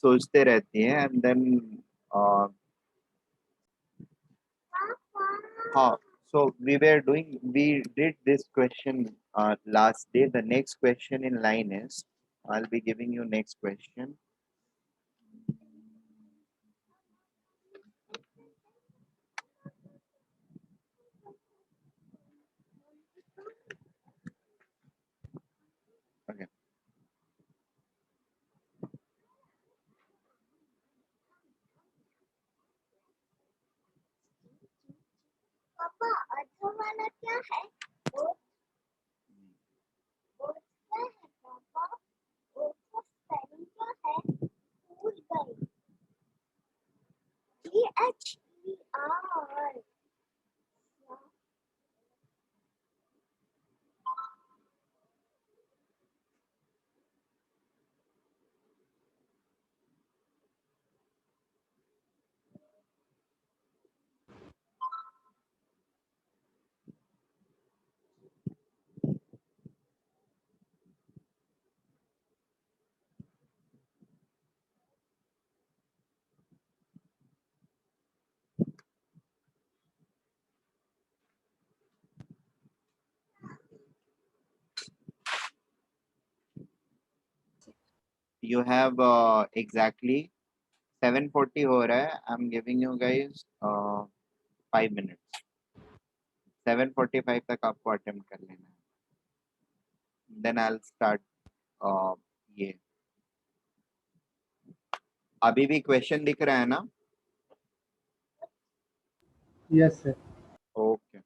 सोचते रहती हैं एंड देन हाँ. So we did this question last day. The next question in line is, I'll be giving you next question. Okay. पापा अधो वाला क्या है? ओट क्या है पापा? ओट का स्पेलिंग क्या है? भूल गई. THER. You have exactly 7:40 हो रहा है. I'm giving you guys 5 minutes. 7:45 तक आपको अटेम्प्ट कर लेना है. Then I'll start ये. अभी भी क्वेश्चन दिख रहा है ना? Yes, sir. Okay.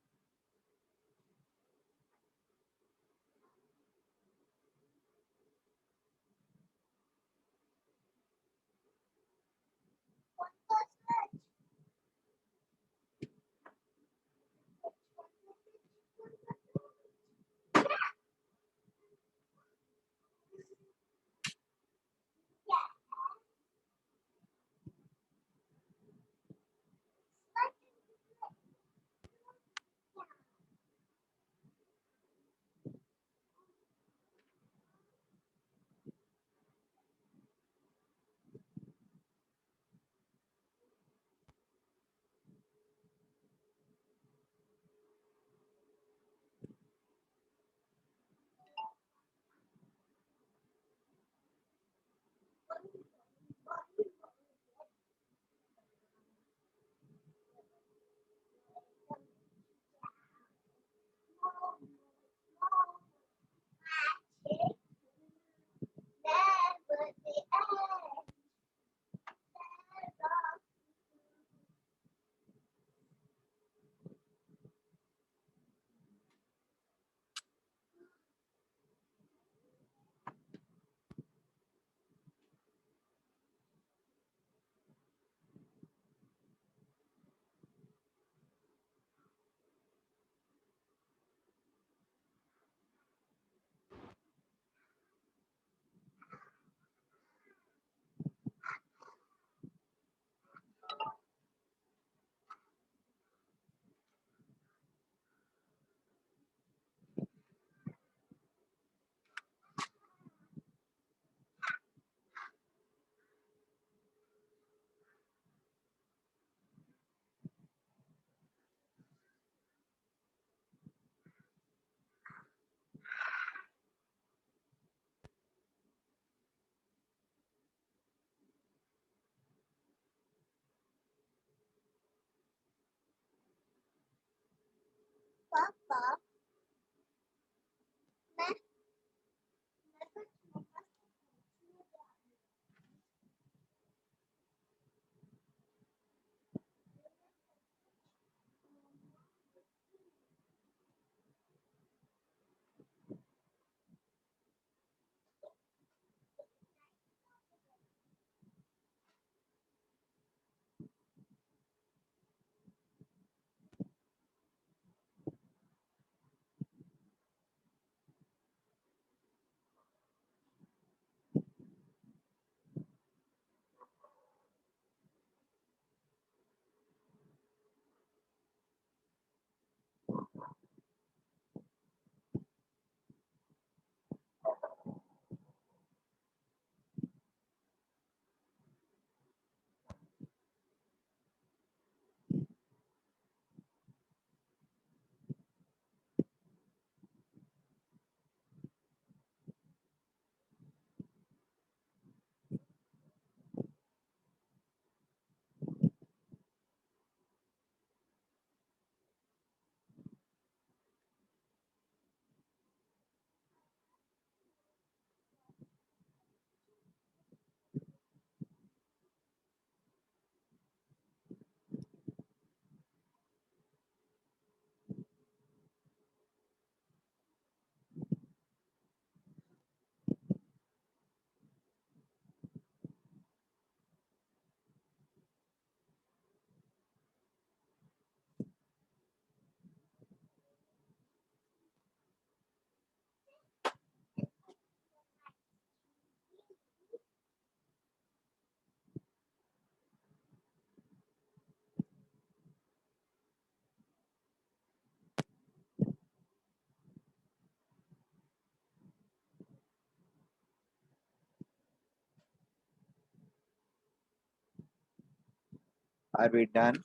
Are we done?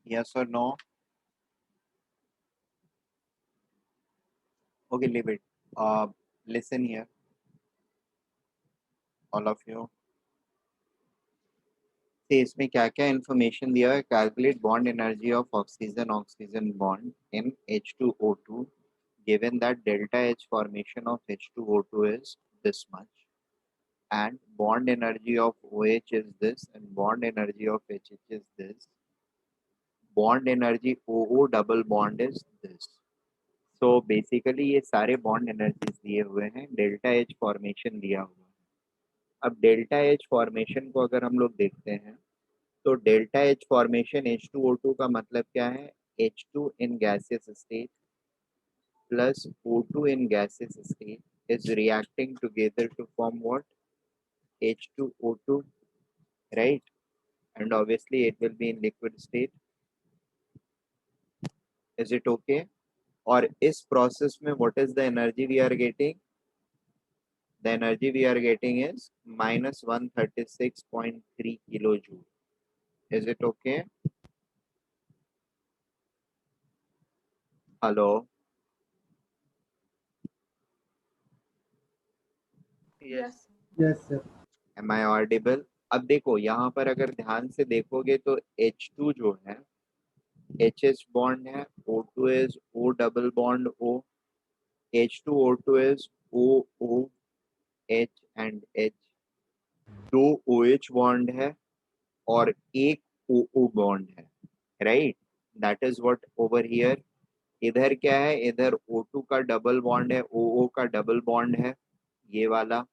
Yes or no? Okay, leave it. Listen here, all of you. See, इसमें क्या क्या information दिया है? Calculate bond energy of oxygen bond in H2O2, given that delta H formation of H2O2 is this much, and bond energy of OH is this, and bond energy of HH is this. Bond energy OO double bond is this. So basically ये सारे bond energies दिए हुए हैं, delta H formation दिया हुआ है. अब delta H formation को अगर हम लोग देखते हैं तो डेल्टा H फॉर्मेशन H2O2 का मतलब क्या है? H2 in gaseous state plus O2 in gaseous state is reacting together to form what? H2O2, right? And obviously it will be in liquid state. Is it okay? और इस process में what is the energy we are getting? The energy we are getting is minus 136.3 kilojoule. Is it okay? Hello? Yes. Yes, sir. Am I audible? अब देखो यहाँ पर अगर ध्यान से देखोगे तो H2 जो है HH बॉन्ड है, O2 is O double bond O, H2O2 is OO, H and H, दो OH बॉन्ड है और एक OO बॉन्ड है, right? That is what over here. इधर क्या है? इधर O2 का डबल बॉन्ड है, OO का डबल बॉन्ड है, ये वाला,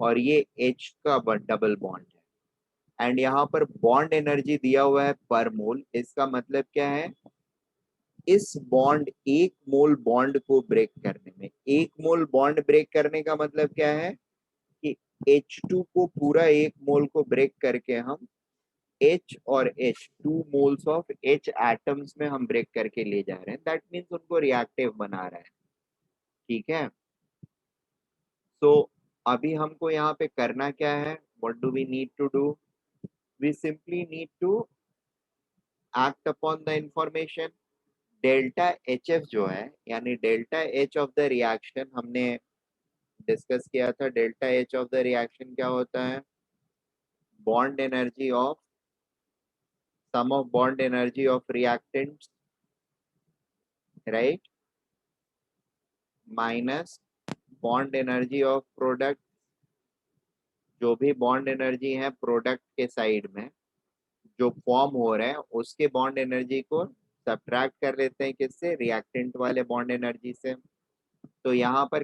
और ये H का डबल बॉन्ड है. एंड यहाँ पर बॉन्ड एनर्जी दिया हुआ है पर मोल. इसका मतलब क्या है? इस बॉन्ड, एक मोल बॉन्ड को ब्रेक करने में, एक मोल बॉन्ड ब्रेक करने का मतलब क्या है कि H2 को पूरा एक मोल को ब्रेक करके हम H और H, 2 moles of H atoms में हम ब्रेक करके ले जा रहे हैं. दैट मीन्स उनको रिएक्टिव बना रहे हैं. ठीक है? सो अभी हमको यहाँ पे करना क्या है? What do we need to do? We simply need to act upon the information. Delta H F जो है, यानी delta H of the reaction, हमने डिस्कस किया था. Delta H of the reaction क्या होता है? Bond energy of sum of bond energy of reactants, right, minus bond energy of product. जो भी बॉन्ड एनर्जी है प्रोडक्ट के साइड में जो फॉर्म हो रहा है उसके बॉन्ड एनर्जी को सब्ट्रैक्ट कर लेते हैं किससे? रिएक्टेंट वाले बॉन्ड एनर्जी से. तो यहाँ पर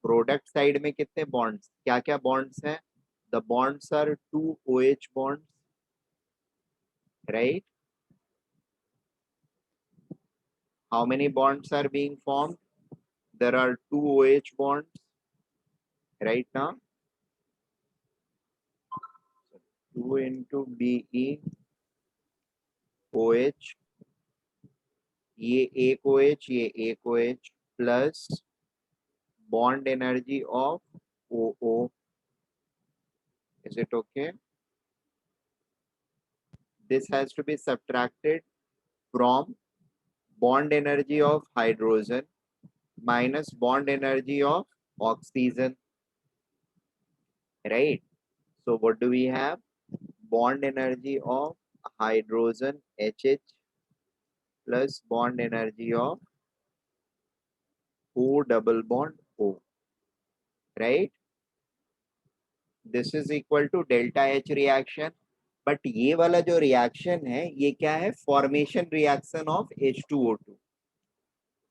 प्रोडक्ट साइड में कितने बॉन्ड्स, क्या क्या बॉन्ड्स हैं? The bonds are 2 OH bonds, right? How many bonds are being formed? There are 2 OH bonds, right? Now 2 into Be OH, ये एक OH, ये एक OH, plus bond energy of OO. Is it okay? This has to be subtracted from bond energy of hydrogen minus bond energy of oxygen, right? So what do we have? Bond energy of hydrogen HH plus bond energy of O double bond O, right? This is equal to delta H reaction. But ये वाला जो reaction है ये क्या है? Formation reaction of H2O2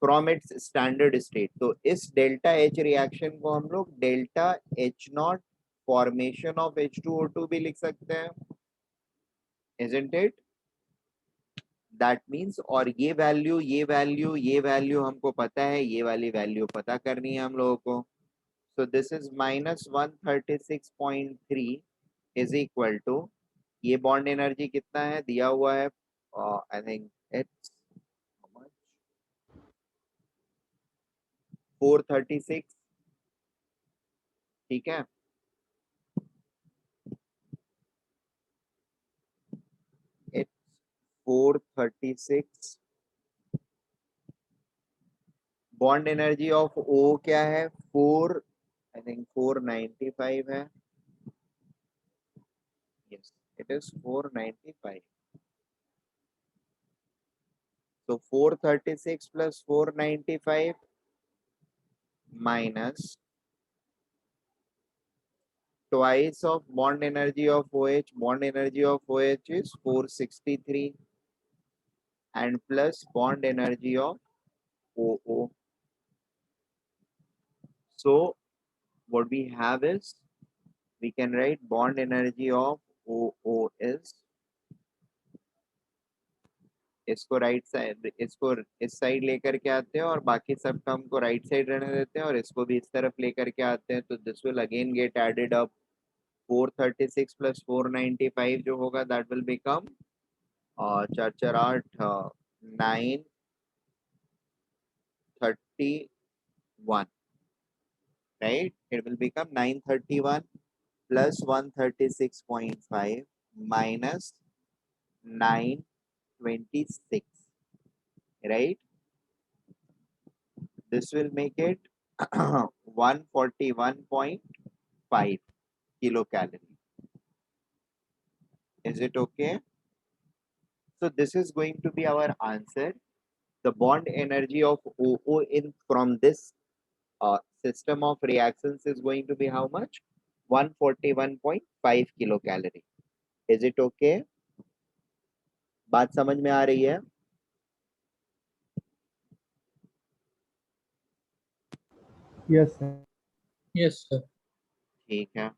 from its standard state. तो इस delta H reaction को हम लोग delta H0 formation of H2O2 भी लिख सकते हैं, isn't it? दैट मीन्स, और ये वैल्यू, ये वैल्यू, ये वैल्यू हमको पता है, ये वाली वैल्यू पता करनी है हम लोगों को. So this is minus 136.3 is equal to, ये बॉन्ड एनर्जी कितना है दिया हुआ है? I think it's 436. ठीक है? 436. बॉन्ड एनर्जी ऑफ ओ क्या है? 4, आई थिंक 495 है. Yes, it is 495. So 436 plus 495 minus twice of bond energy of OH. Bond energy of OH is 463 and plus bond energy of OO. So what we have is we can write bond energy of OO is, इसको right side, इसको इस side लेकर के आते हैं और बाकी सब टर्म को राइट साइड रहने देते हैं और इसको भी इस तरफ लेकर के आते हैं, तो this will again get added up. 436 plus 495 जो होगा दैट विल बिकम चार चार आठ 931, right? It will become 931 plus 136.5 minus 926, right? This will make it 141.5 kilocalorie. Is it okay? So this is going to be our answer. The bond energy of OO in from this system of reactions is going to be how much? 141.5 kilocalorie. Is it okay? बात समझ में आ रही है? Yes, sir. Yes, sir. ठीक है.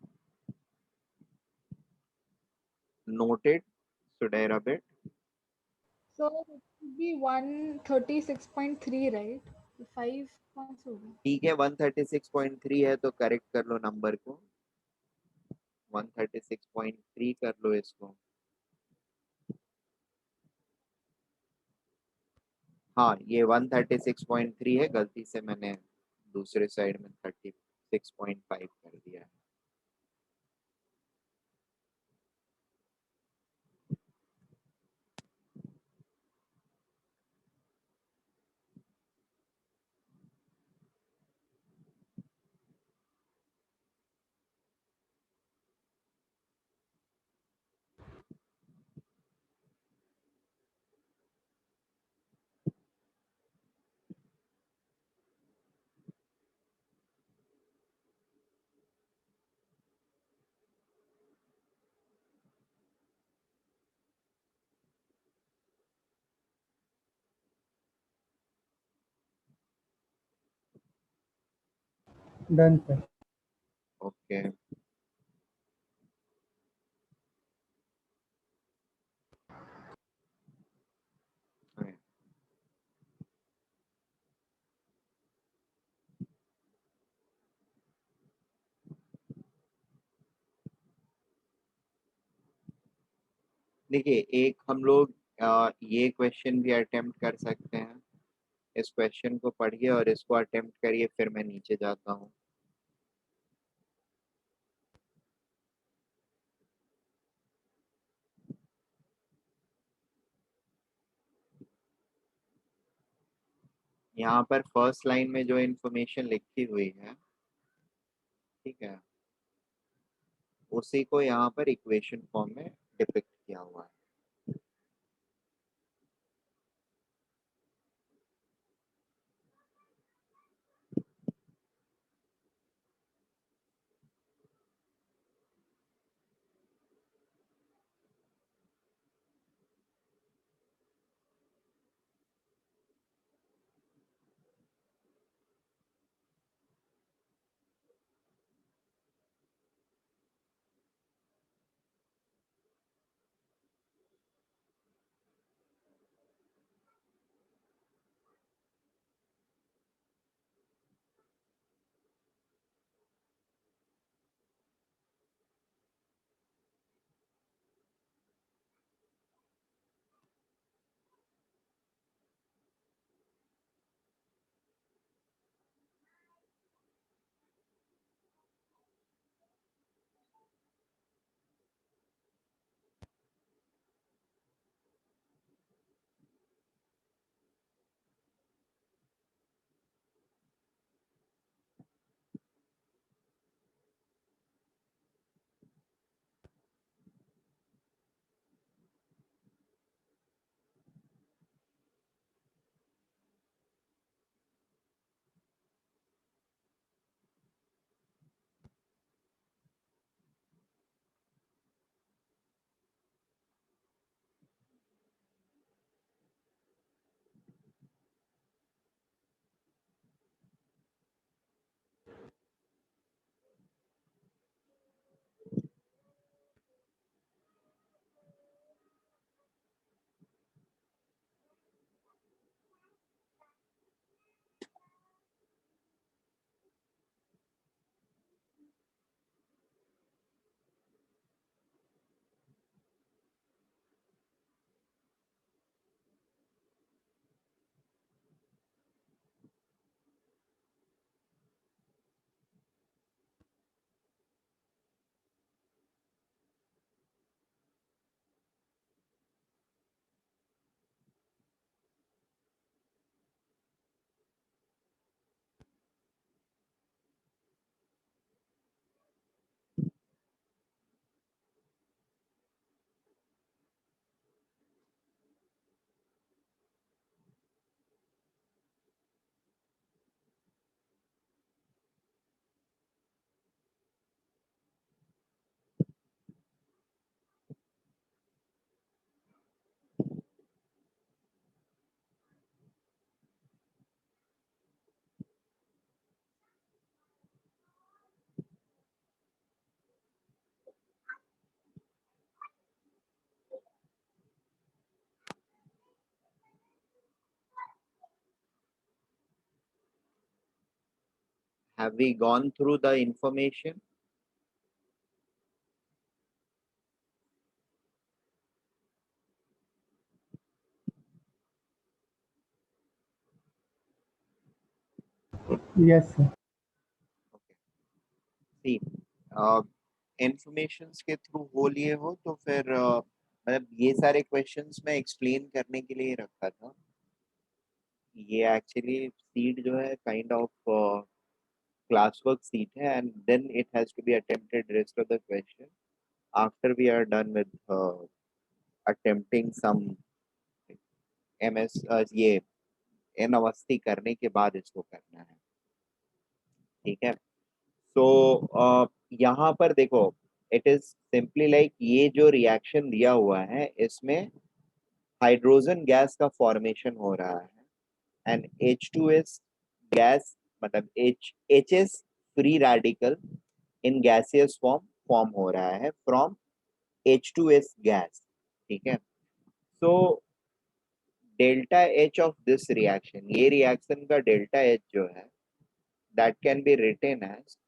Noted. Should I rub it? So it would be 136.3, right? 5 कौन सा होगा? ठीक है, 136.3 है तो करेक्ट कर लो नंबर को. 136.3 कर लो इसको. हाँ, ये 136.3 है, गलती से मैंने दूसरे साइड में 36.5 कर दिया है. Done, sir. ओके. देखिए, एक हम लोग ये क्वेश्चन भी अटेम्प्ट कर सकते हैं. इस क्वेश्चन को पढ़िए और इसको अटेम्प्ट करिए, फिर मैं नीचे जाता हूँ. यहाँ पर फर्स्ट लाइन में जो इंफॉर्मेशन लिखी हुई है, ठीक है, उसी को यहाँ पर इक्वेशन फॉर्म में डिपिक्ट किया हुआ है. Have we gone through the information? Yes, sir. Okay. See, informations के थ्रू हो लिए हो तो फिर मतलब ये सारे क्वेश्चंस मैं एक्सप्लेन करने के लिए रखा था. ये एक्चुअली सीट जो है काइंड ऑफ classwork seat है, and then it has to be attempted rest of the question after we are done with attempting some ये एन अवस्थी करने के बाद इसको करना है. ठीक है. तो यहाँ पर देखो, इट इज सिंपली लाइक ये जो रिएक्शन दिया हुआ है इसमें हाइड्रोजन गैस का फॉर्मेशन हो रहा है, एंड H2S गैस मतलब HS free radical in gaseous form हो रहा है फ्रॉम H2S गैस. ठीक है. So delta H of this reaction, ये रिएक्शन का डेल्टा H जो है that can be written as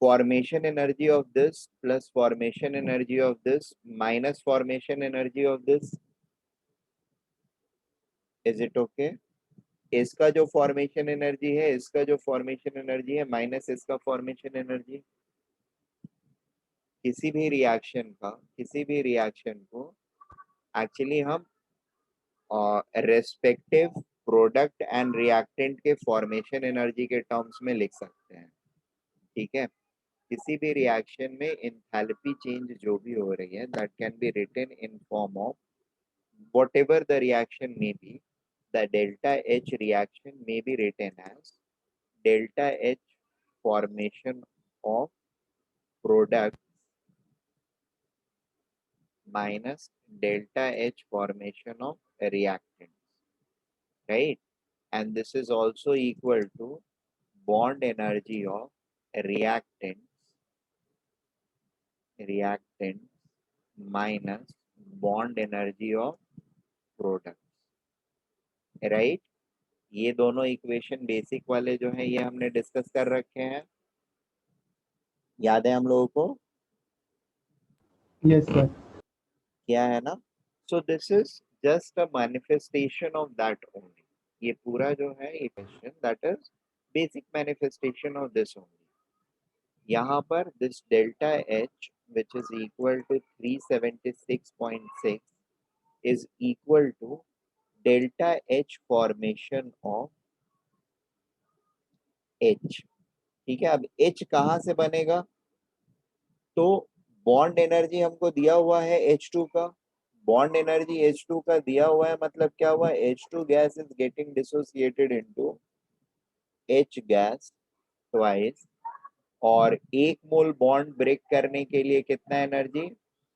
formation energy of this plus formation energy of this minus formation energy of this. Is it okay? इसका जो formation energy है, इसका जो formation energy है, माइनस इसका फॉर्मेशन एनर्जी. किसी भी रिएक्शन को एक्चुअली हम रेस्पेक्टिव प्रोडक्ट एंड रिएक्टेंट के फॉर्मेशन एनर्जी के टर्म्स में लिख सकते हैं. ठीक है. किसी भी रिएक्शन में एंथैल्पी चेंज जो भी हो रही है that can be written in form of whatever the reaction may be. The delta H reaction may be written as delta H formation of product minus delta H formation of reactants, right? And this is also equal to bond energy of reactants minus bond energy of products, right? ये दोनों equation basic वाले जो हैं ये हमने discuss कर रखे हैं, याद है हम लोगों को? Yes, sir. क्या है ना? सो this is just a manifestation of that only. ये पूरा जो है equation that is basic manifestation of this only. यहाँ पर this delta H which is equal to 376.6 is equal to delta H formation of H. ठीक है. अब H कहाँ से बनेगा? तो बॉन्ड एनर्जी हमको दिया हुआ है H2 का, बॉन्ड एनर्जी H2 का दिया हुआ है, मतलब क्या हुआ? H2 gas is getting dissociated into H gas twice, और एक मोल बॉन्ड ब्रेक करने के लिए कितना एनर्जी?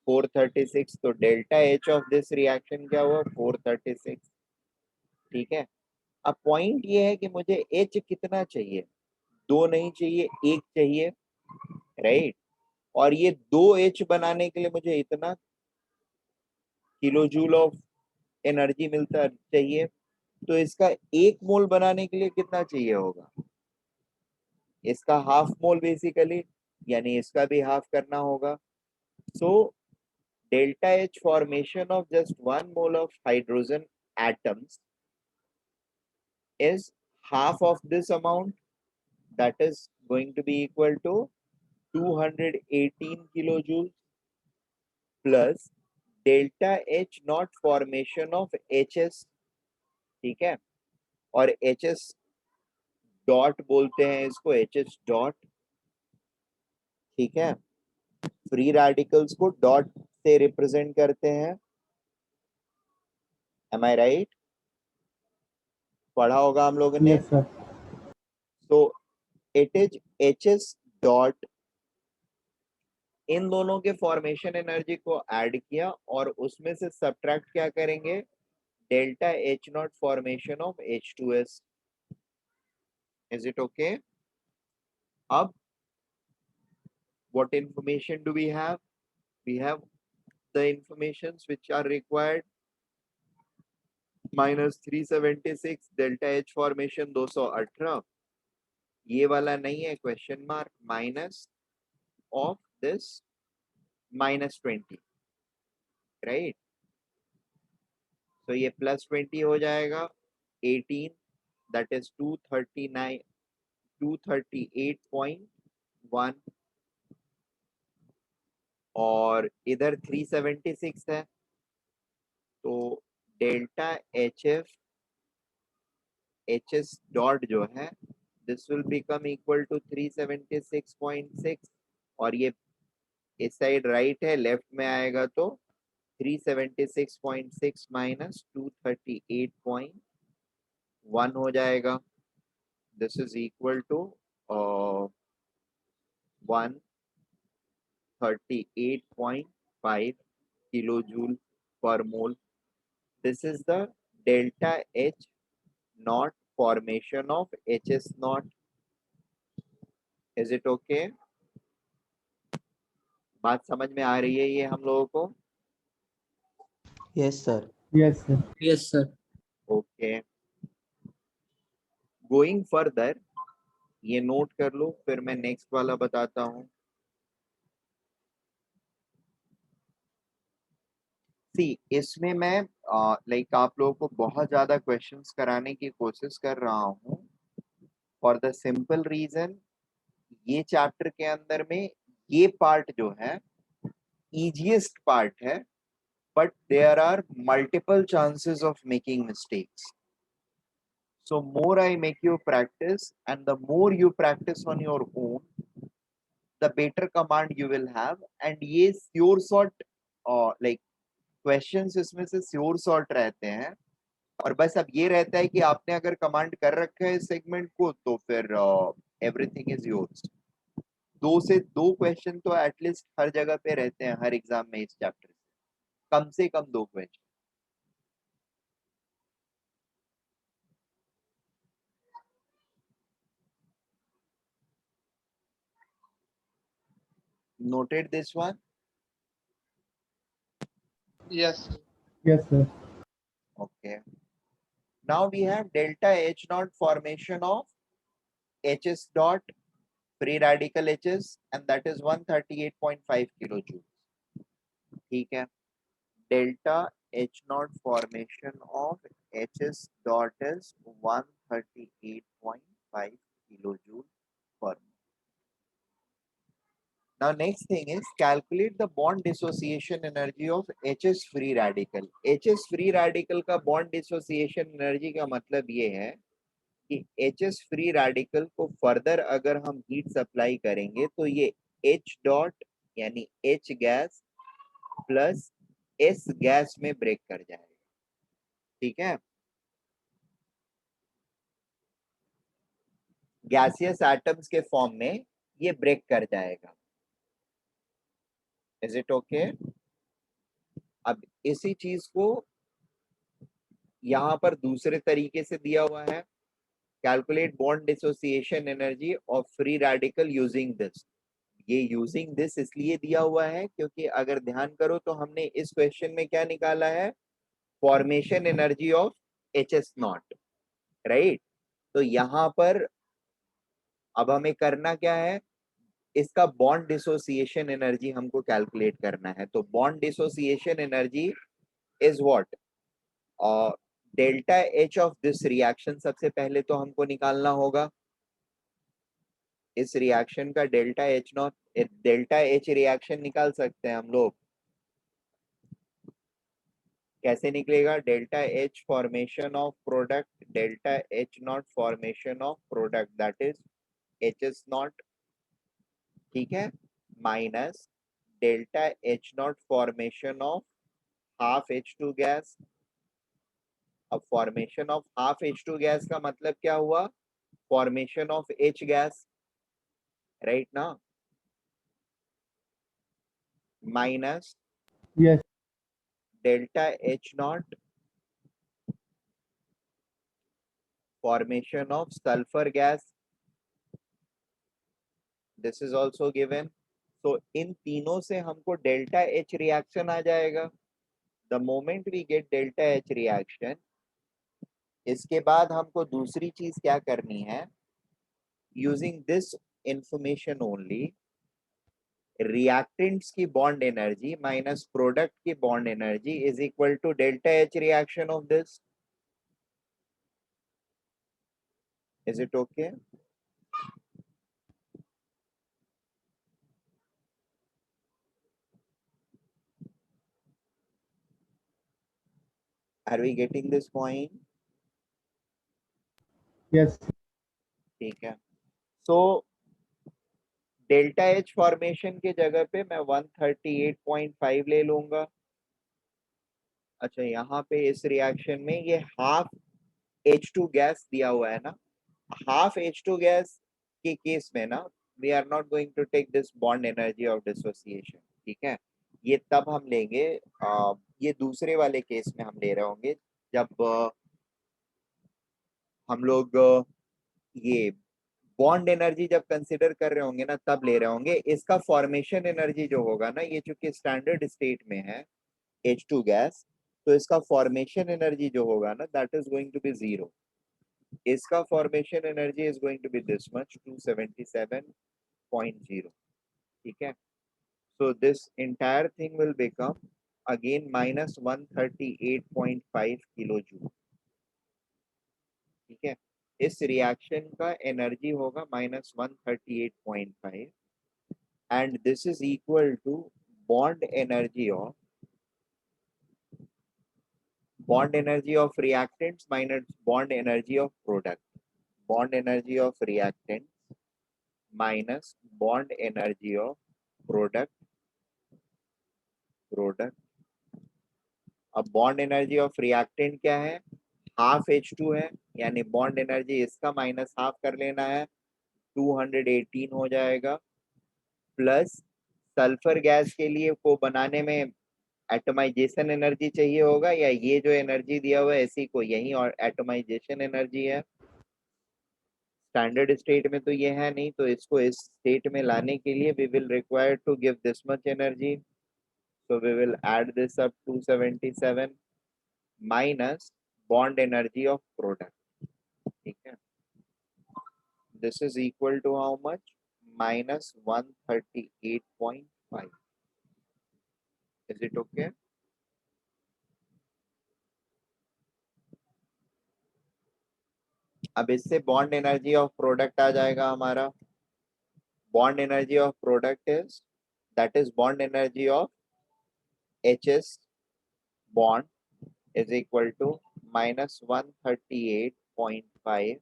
436. तो delta H of this reaction क्या हुआ? 436. ठीक है. अब पॉइंट ये है कि मुझे H कितना चाहिए? 2 नहीं चाहिए, 1 चाहिए, राइट? और ये 2H बनाने के लिए मुझे इतना किलो जूल ऑफ एनर्जी मिलता चाहिए. तो इसका 1 मोल बनाने के लिए कितना चाहिए होगा? इसका हाफ मोल बेसिकली, यानी इसका भी हाफ करना होगा. सो delta H formation of just 1 mole of hydrogen atoms is half of this amount, that is going to be equal to 218 kilojoules plus delta H naught formation of HS. ठीक है. और HS dot बोलते हैं इसको, HS dot. ठीक है. Free radicals co dot से represent करते हैं. एम आई राइट? पढ़ा होगा हम लोगों ने. Yes, sir. तो इट इज HS डॉट, इन दोनों के फॉर्मेशन एनर्जी को ऐड किया और उसमें से सब्ट्रैक्ट क्या करेंगे? Delta H naught formation of H2S. Is it okay? अब what information do we have? We have the informations which are required. minus 376 delta H formation 218, ये वाला नहीं है question mark, minus of this -20, right. तो ये +20 हो जाएगा, 18 that is 239 238.1, और इधर 376 है, तो डेल्टा HS डॉट जो है this will become equal to 376.6, और ये इस साइड राइट है, लेफ्ट में आएगा तो 376.6 माइनस 238.1 हो जाएगा। This is equal to 138.5 kilojule per mole. This is the delta H naught formation of HS naught. Is it okay? बात समझ में आ रही है ये हम लोगों को? Yes, sir. Yes, sir. Yes, sir. Okay. Going further, ये नोट कर लो, फिर मैं नेक्स्ट वाला बताता हूँ। सी, इसमें मैं लाइक आप लोगों को बहुत ज्यादा क्वेश्चंस कराने की कोशिश कर रहा हूँ, फॉर द सिंपल रीजन ये चैप्टर के अंदर में ये पार्ट जो है easiest part है, but there are multiple chances of making mistakes. So more I make you practice, and the more you practice on your own, the better command you will have. And ये sure sort like questions इसमें से sure sort रहते हैं, और बस अब ये रहता है कि आपने अगर कमांड कर रखा है इस सेगमेंट को तो फिर एवरीथिंग इज योर्स। 2 से 2 क्वेश्चन तो एटलीस्ट हर जगह पे रहते हैं, हर एग्जाम में इस चैप्टर से कम 2 question. Noted this one? Yes. Yes, sir. Okay. Now we have delta H naught formation of HS dot free radical H's, and that is 138.5 kilojoules. ठीक है, delta H naught formation of HS dot is 138.5 kilojoules per mole. Now next thing is calculate the bond dissociation energy of HS free radical. HS free radical का bond dissociation energy का मतलब ये है कि HS free radical को further अगर हम heat supply करेंगे तो ये H डॉट यानी H gas plus S gas में ब्रेक कर जाएगा। ठीक है, गैसियस एटम्स के फॉर्म में ये ब्रेक कर जाएगा। Is it okay? अब इसी चीज को यहां पर दूसरे तरीके से दिया हुआ है, calculate bond dissociation energy of free radical using this. ये यूजिंग दिस इसलिए दिया हुआ है क्योंकि अगर ध्यान करो तो हमने इस क्वेश्चन में क्या निकाला है, formation energy of HS not, right. तो यहां पर अब हमें करना क्या है, इसका बॉन्ड डिसोसिएशन एनर्जी हमको कैलकुलेट करना है। तो bond dissociation energy is what, delta H of this reaction सबसे पहले तो हमको निकालना होगा। इस रिएक्शन का delta H not, delta H reaction निकाल सकते हैं हम लोग। कैसे निकलेगा, delta H formation of product, delta H naught formation of product that is HS naught, ठीक है, minus delta H naught formation of half H2 gas. अब formation of half H2 gas का मतलब क्या हुआ, formation of H gas, right ना, minus Yes. Delta H naught formation of sulphur gas, this is also given. तो इन तीनों से हमको डेल्टा H रिएक्शन आ जाएगा। The moment we get delta H reaction, इसके बाद हमको दूसरी चीज क्या करनी है, using this information only, reactants की bond energy minus product की bond energy is equal to delta H reaction of this. Is it okay? Are we getting this point? Yes. ठीक है. So डेल्टा एच फॉर्मेशन के जगह पे मैं 138.5 ले लूंगा. अच्छा, यहाँ पे इस रिएक्शन में ये हाफ H2 गैस दिया हुआ है ना. हाफ H2 गैस के केस में ना, we are not going to take this bond energy of dissociation. ठीक है, ये तब हम लेंगे, ये दूसरे वाले केस में हम ले रहे होंगे जब हम लोग ये बॉन्ड एनर्जी जब कंसिडर कर रहे होंगे ना, तब ले रहे होंगे. इसका फॉर्मेशन एनर्जी जो होगा ना, ये चूंकि स्टैंडर्ड स्टेट में है H2 गैस, तो इसका फॉर्मेशन एनर्जी जो होगा ना, that is going to be 0. इसका formation energy is going to be this much, 277.0. ठीक है. So this entire thing will become again minus 138.5 kilo joule. ठीक है, इस रिएक्शन का एनर्जी होगा minus 138.5 and this is equal to bond energy of reactants minus bond energy of product. Bond energy of reactants minus bond energy of product. अब bond energy of reactant क्या है? Half H2 है, यानी bond energy इसका minus half कर लेना है, 218 हो जाएगा. प्लस सल्फर गैस के लिए को बनाने में एटमाइजेशन एनर्जी चाहिए होगा, या ये जो एनर्जी दिया हुआ है इसी को, यही और एटमाइजेशन एनर्जी है. स्टैंडर्ड स्टेट में तो ये है नहीं, तो इसको इस स्टेट में लाने के लिए we will require to give this much energy. So we will add this up 277 minus bond energy of product. ठीक है, this is equal to how much, minus 138.5. Is it okay? अब इससे बॉन्ड एनर्जी ऑफ प्रोडक्ट आ जाएगा हमारा. Bond energy of product is, that is bond energy of HS bond is equal to minus 138.5.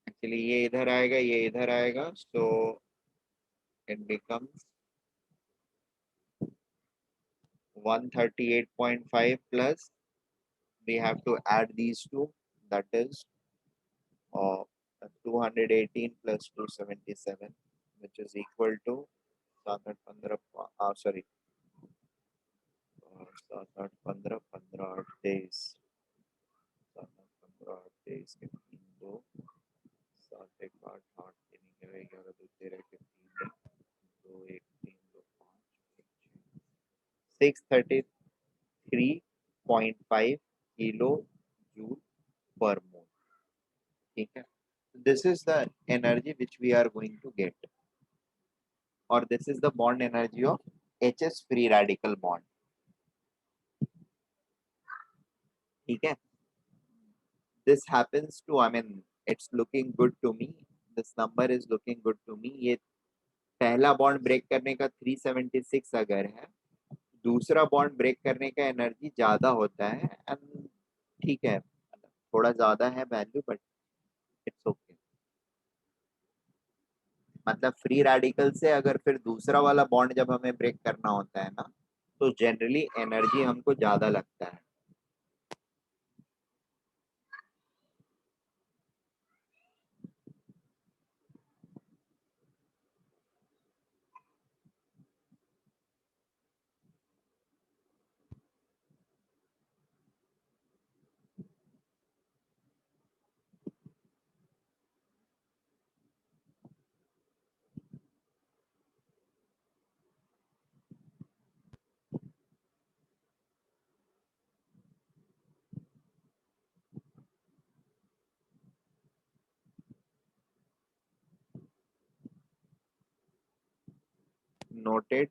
Actually ये इधर आएगा, ये इधर आएगा, so it becomes 138.5 plus we have to add these two, that is 218 plus 277, which is equal to 715, sorry, 715 15 days, 715 days के 3 2 7 1 8 8 3 11 2 13 के 3 2 1 3 2 5 633.5 kilo joule पर मोल. ठीक है, this is the energy which we are going to get, or this is the bond energy of HS free radical bond. ठीक है, this happens to, I mean, it's looking good to me, this number is looking good to me. ये पहला bond break करने का 376 अगर है, दूसरा bond break करने का एनर्जी ज्यादा होता है, एंड ठीक है, थोड़ा ज्यादा है वैल्यू, बट इट्स ओके. मतलब फ्री रेडिकल से अगर फिर दूसरा वाला बॉन्ड जब हमें ब्रेक करना होता है ना, तो जनरली एनर्जी हमको ज्यादा लगता है. noted.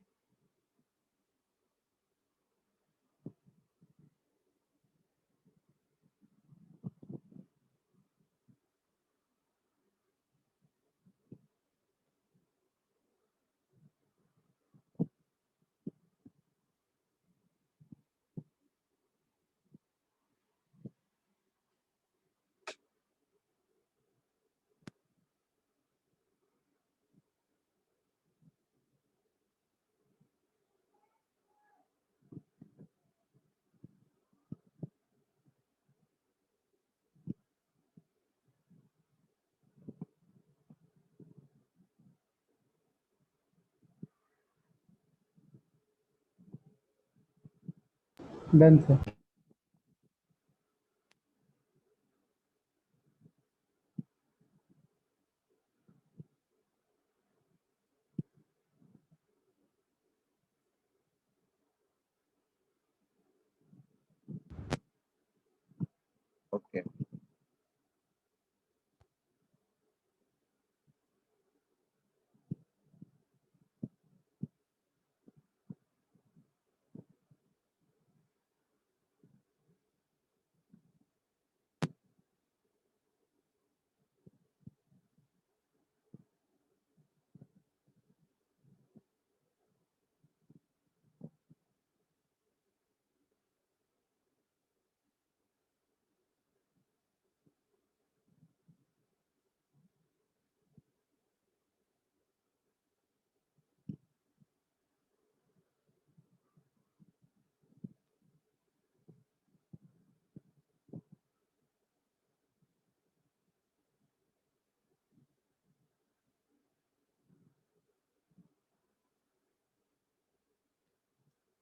Done, sir. Okay.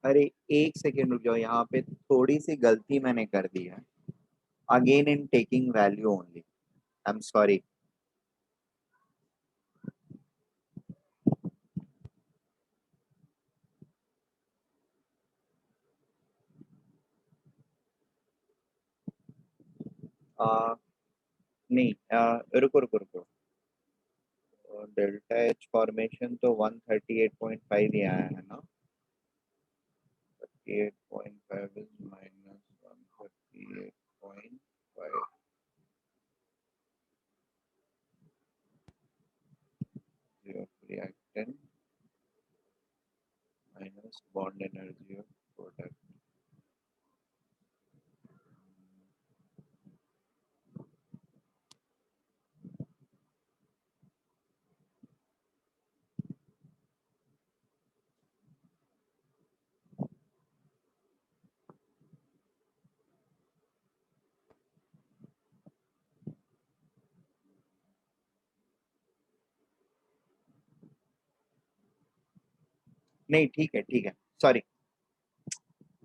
अरे एक सेकेंड रुक जाओ, यहाँ पे थोड़ी सी गलती मैंने कर दी है. Again in taking value only. I am sorry. नहीं, रुको रुको रुको. डेल्टा एच फॉर्मेशन तो 138.5 ही आया है ना. 38.5 is minus 138.5. Zero reactant minus bond energy of product. नहीं ठीक है ठीक है. सॉरी,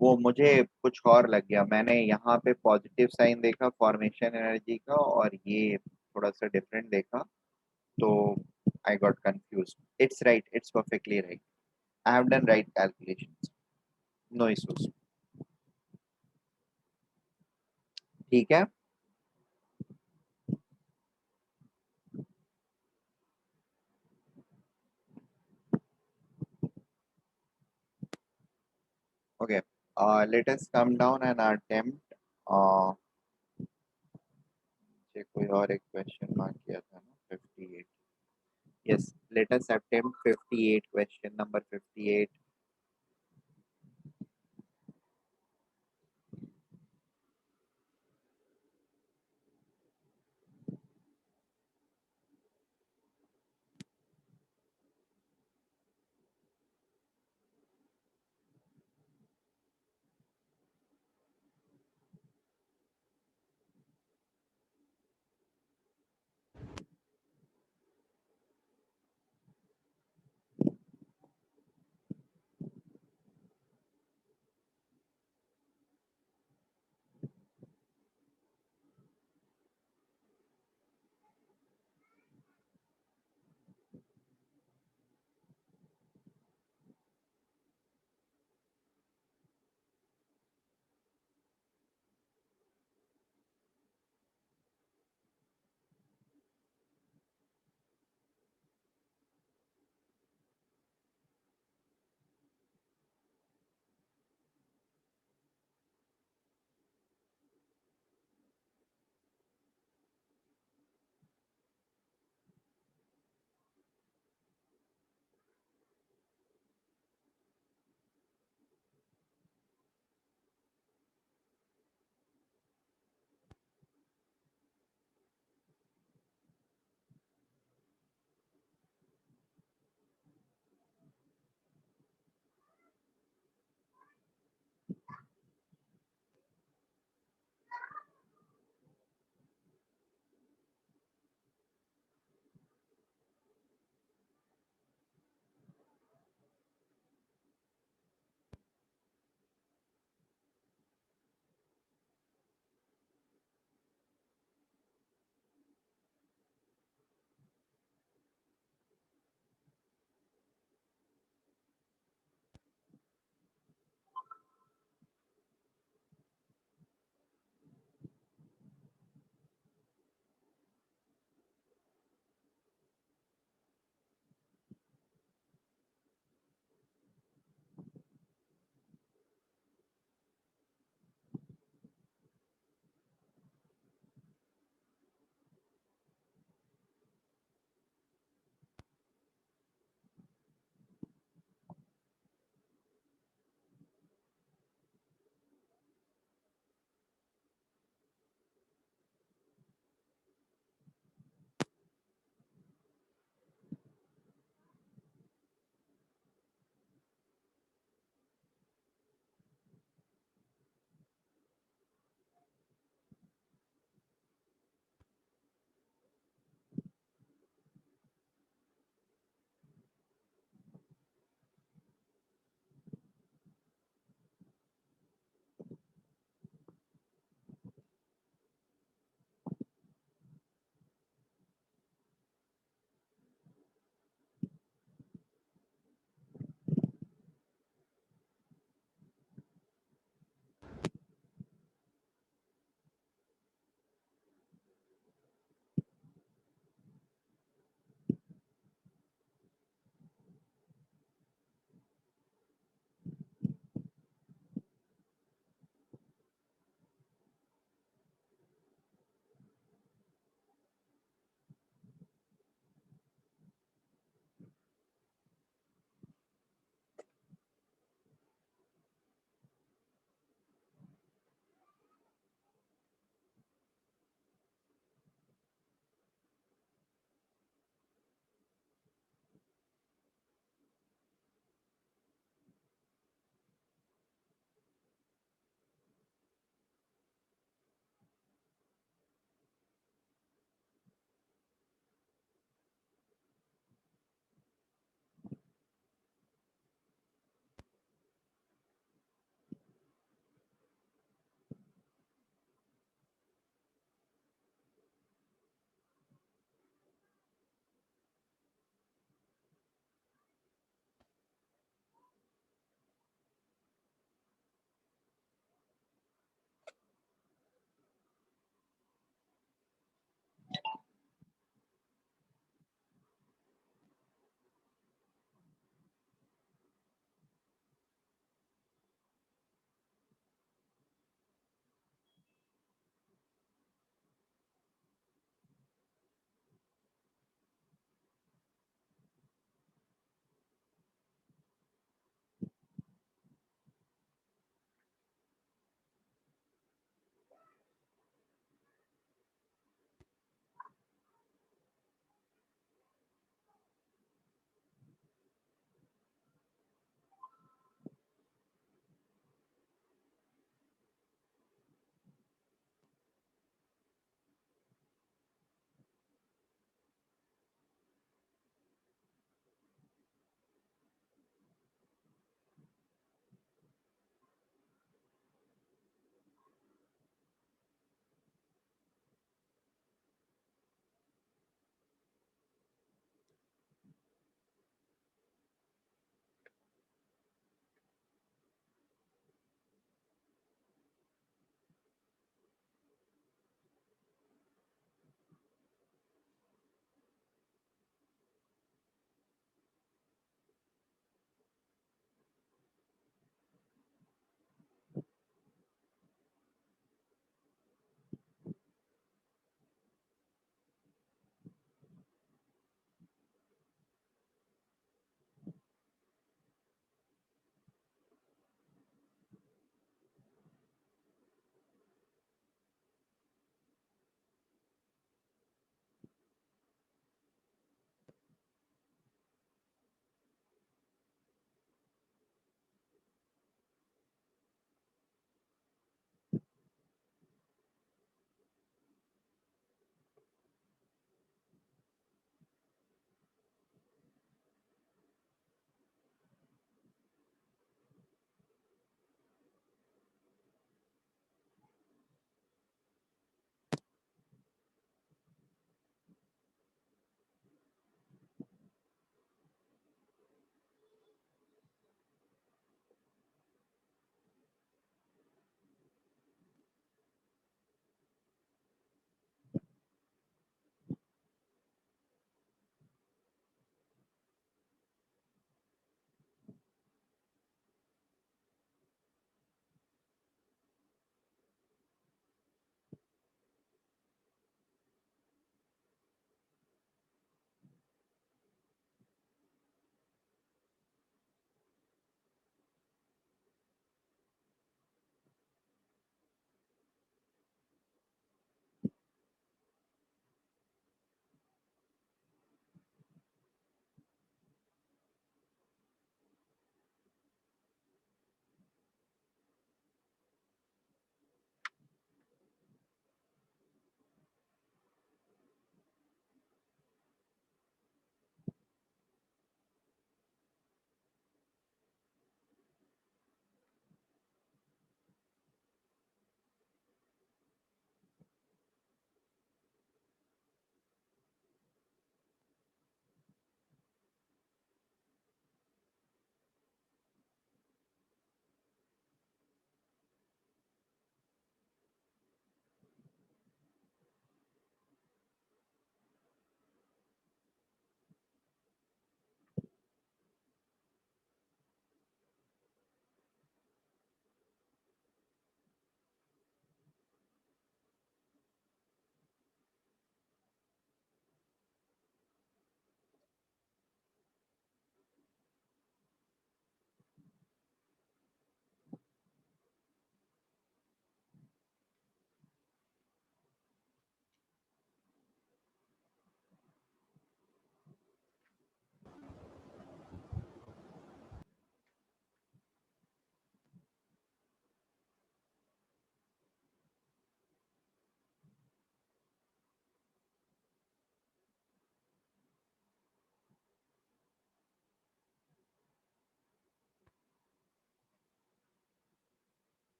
वो मुझे कुछ और लग गया. मैंने यहाँ पे पॉजिटिव साइन देखा फॉर्मेशन एनर्जी का और ये थोड़ा सा डिफरेंट देखा, तो I got confuse. It's right, it's perfectly right. I have done right calculations. No issues. ठीक है. Okay. Let us come down and attempt. कोई और एक क्वेश्चन मार्क किया था ना, 58. Yes, let us attempt 58, question number 58.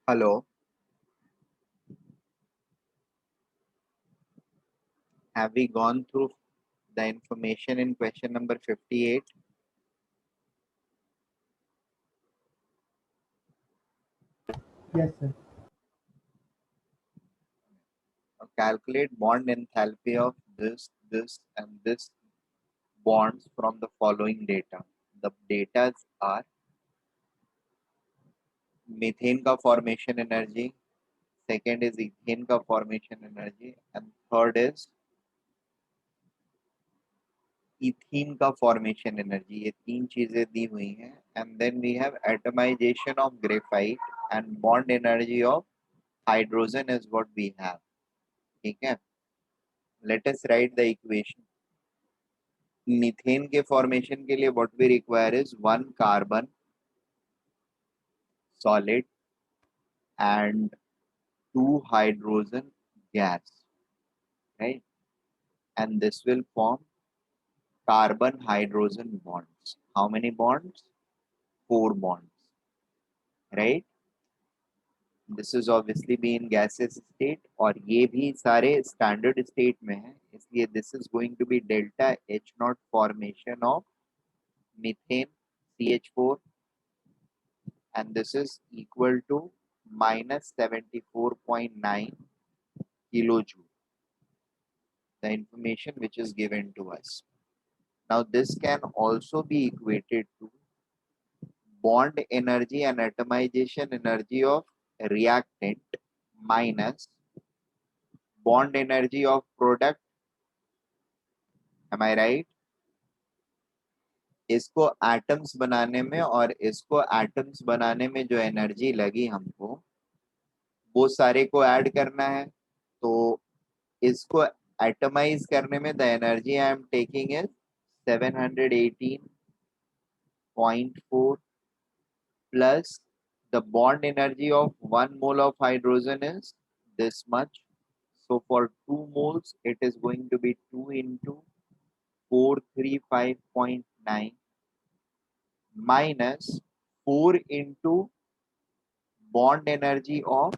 Hello, have we gone through the information in question number 58? Yes, sir. Calculate bond enthalpy of this, and this bonds from the following data. The data are methane का formation energy, second is ethane का formation energy, and third is ethene का formation energy. ये तीन चीजें दी हुई हैं. And then we have atomization of graphite and bond energy of hydrogen is what we have. ठीक है? Let us write the equation. Methane के फॉर्मेशन के लिए what we require is one carbon solid and two hydrogen gas, right? And this will form carbon hydrogen bonds. How many bonds? 4 bonds, right? This is obviously be in gaseous state और ये भी सारे standard state में है, इसलिए this is going to be delta H naught formation of methane CH4, and this is equal to minus 74.9 kilojoule, the information which is given to us. Now this can also be equated to bond energy and atomization energy of reactant minus bond energy of product. Am I right? इसको atoms बनाने में और इसको atoms बनाने में जो energy लगी हमको वो सारे को ऐड करना है. तो इसको एटमाइज करने में the energy I am taking is 718.4 plus the bond energy of 1 mole of hydrogen is this much. So for 2 moles it is going to be 2 into 435.9 minus 4 into bond energy of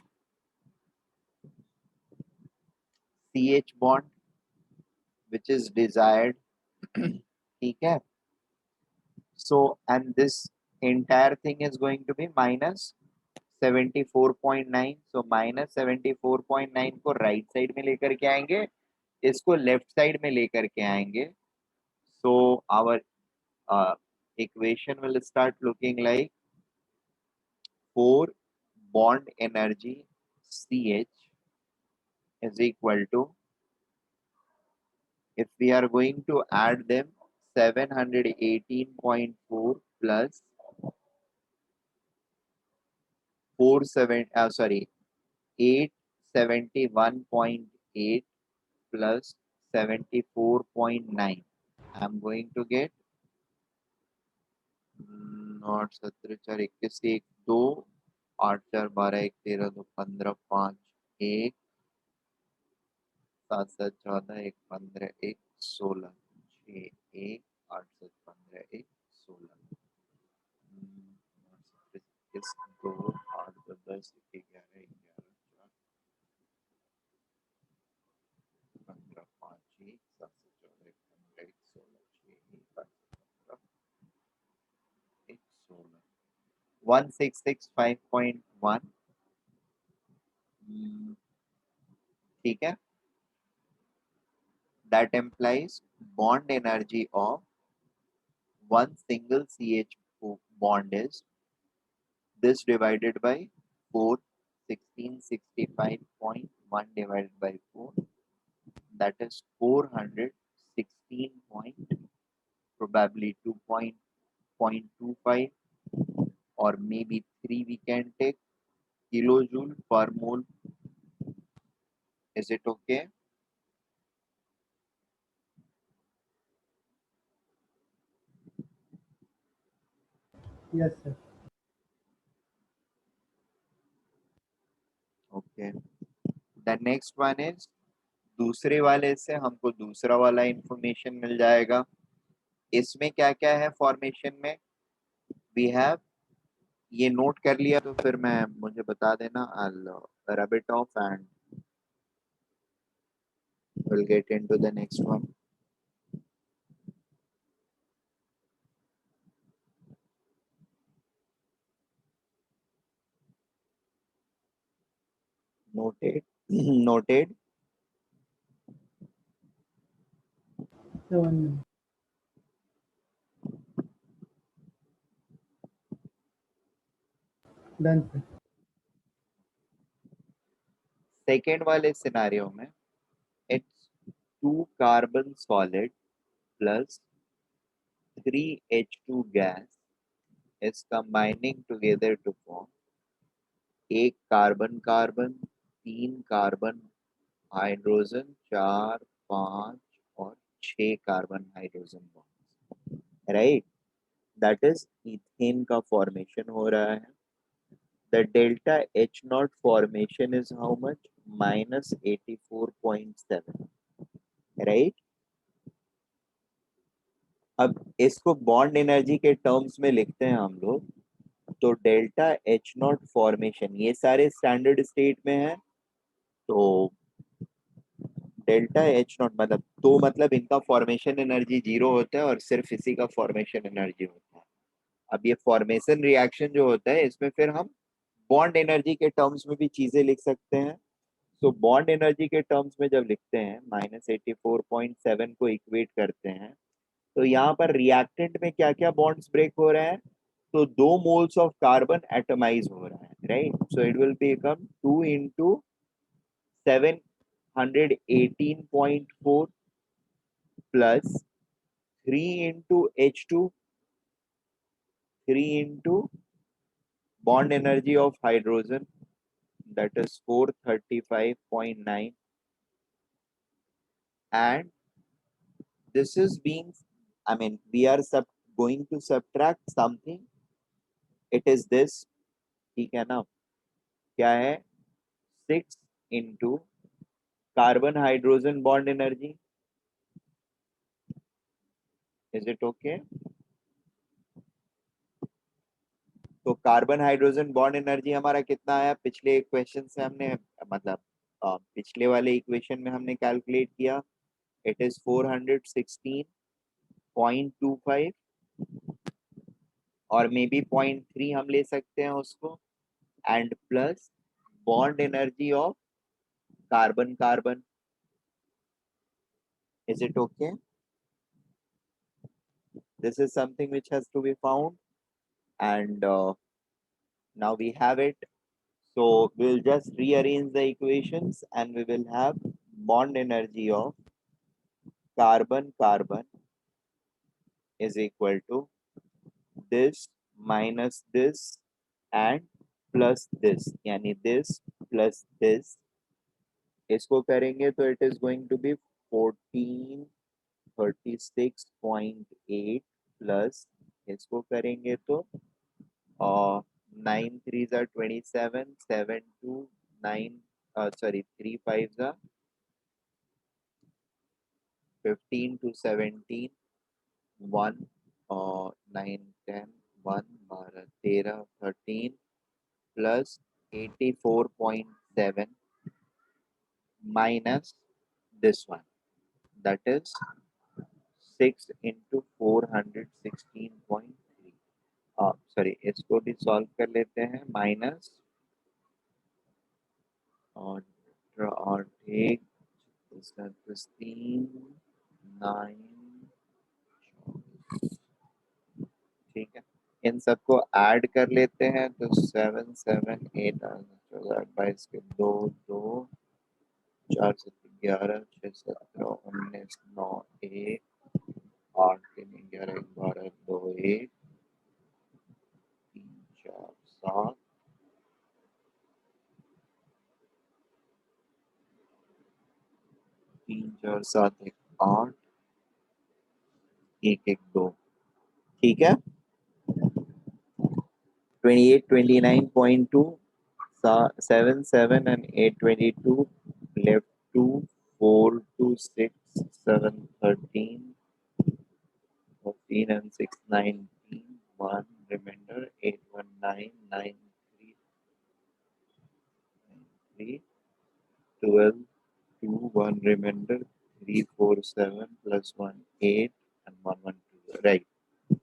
CH bond which is desired. ठीक है? So and this entire thing is going to be minus 74.9. So minus 74.9 को right side में लेकर के आएंगे, इसको left side में लेकर के आएंगे. So our equation will start looking like 4 bond energy CH is equal to, if we are going to add them, 718.4 plus 871.8 plus 74.9. I'm going to get not 17 4 21 1 2 8 4 12 1 13 2 15 5 1 7 7 14 1 15 1 16 6 1 8 7 15 1 16 इस 2 8 10 11 11 15 5 1 7 14 1 15 16 6 1 16 1665.1. ठीक है? That implies bond energy of one single CH bond is this divided by 4, 1665.1 divided by 4, that is 416 point, probably 2.25 or maybe 3 we can take kilojoule per mole. Is it okay? Yes, sir. Okay. The next one is दूसरे वाले से हमको दूसरा वाला information मिल जाएगा. इसमें क्या क्या है फॉर्मेशन में? वी हैव, ये नोट कर लिया तो फिर मैं मुझे बता देना, I'll rub it off and we'll get into the next one. Noted. Noted. So 1 minute. Done, sir. Second वाले सिनारियो में it's 2 carbon solid plus 3 H2 gas is combining together to form एक कार्बन कार्बन, 3 कार्बन हाइड्रोजन, 4 5 और 6 carbon hydrogen bond, right. That is ethane का formation हो रहा है। The delta H naught formation is how much, -84.7, right. अब इसको bond energy के terms में लिखते हैं हम लोग, तो डेल्टा H नॉट फॉर्मेशन, ये सारे स्टैंडर्ड स्टेट में है, तो डेल्टा H नॉट मतलब, तो मतलब इनका फॉर्मेशन एनर्जी 0 होता है और सिर्फ इसी का फॉर्मेशन एनर्जी होता है। अब ये फॉर्मेशन रिएक्शन जो होता है, इसमें फिर हम बॉन्ड एनर्जी के टर्म्स में भी चीजें लिख सकते हैं। तो बॉन्ड एनर्जी के टर्म्स में जब लिखते हैं, -84.7 को इक्वेट करते हैं, तो यहाँ पर रिएक्टेंट में क्या क्या बॉन्ड्स ब्रेक हो रहे हैं, तो 2 मोल्स ऑफ कार्बन एटमाइज हो रहा है, right. So it will become 2 into 718.4 plus 3 into H2, 3 into bond energy of hydrogen, that is 435.9, and this is being, I mean, we are going to subtract something, it is this, ठीक है ना, क्या है, 6 into carbon hydrogen bond energy, is it okay? तो carbon hydrogen bond energy हमारा कितना आया, पिछले क्वेश्चन से हमने, मतलब पिछले वाले इक्वेशन में हमने कैलकुलेट किया, इट इज 416.25 और मे बी 0.3 हम ले सकते हैं उसको, and plus bond energy of carbon carbon, is it okay? This is something which has to be found, and now we have it. So we'll just rearrange the equations and we will have bond energy of carbon carbon is equal to this minus this and plus this, यानी this plus this, इसको करेंगे तो it is going to be 1436.8 plus इसको करेंगे तो 9 3s are 27, 7 2 9 sorry 3 5s are 15 to 17, 1 9 10 1 12 13 13 plus 84.7 minus this one, that is 6 into 416.3, sorry इसको भी solve कर लेते हैं, माइनस और ठीक 3 9, ठीक है, इन सबको ऐड कर लेते हैं, तो 7 7 8 14 22 के 2 2 4 7 11 6 17 19 9 1 8 3 11 12 2 1 3 4 7 3 4 7 1 8 1 1 2, ठीक है, 28 29.2 7 7 and 8 22 left 2 4 2 6 7 13 14 and 6 19 1 remainder 81993 12 2 1 remainder 347 plus 1 8 and 112 right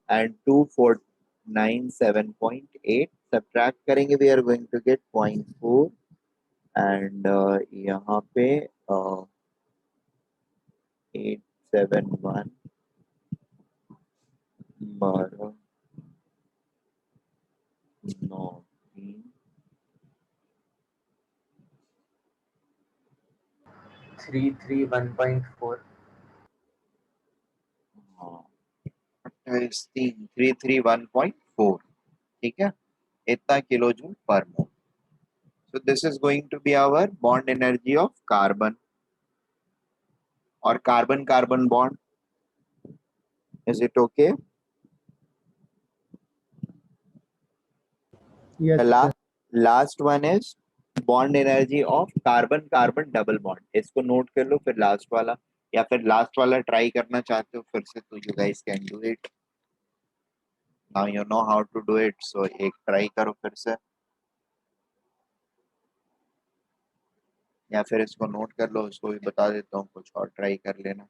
and 2497.8 subtract करेंगे we are going to get 0.4 and यहाँ पे 871 12 9 3 331.4 331.4 ठीक है इतना किलो जूल पर मोल so this is going to be our bond energy of carbon or carbon carbon bond is it okay Yes, the sir. last one is bond energy of carbon carbon double bond इसको note कर लो फिर last वाला या फिर last वाला try करना चाहते हो फिर से तो you guys can do it now you know how to do it so एक ट्राई करो फिर से या फिर इसको नोट कर लो उसको भी बता देता हूँ कुछ और ट्राई कर लेना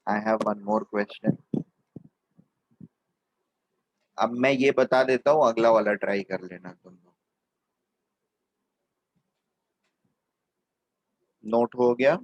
I have one more question अब मैं ये बता देता हूँ अगला वाला ट्राई कर लेना तुम लोग नोट हो गया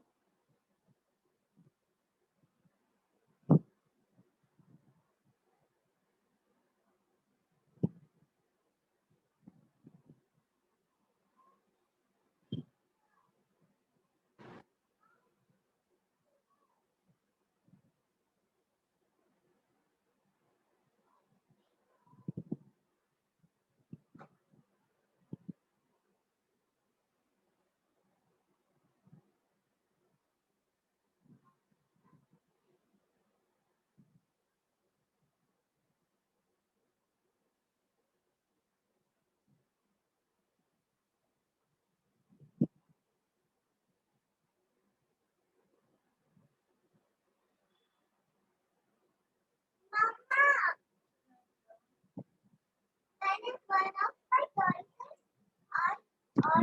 That is one of my choices.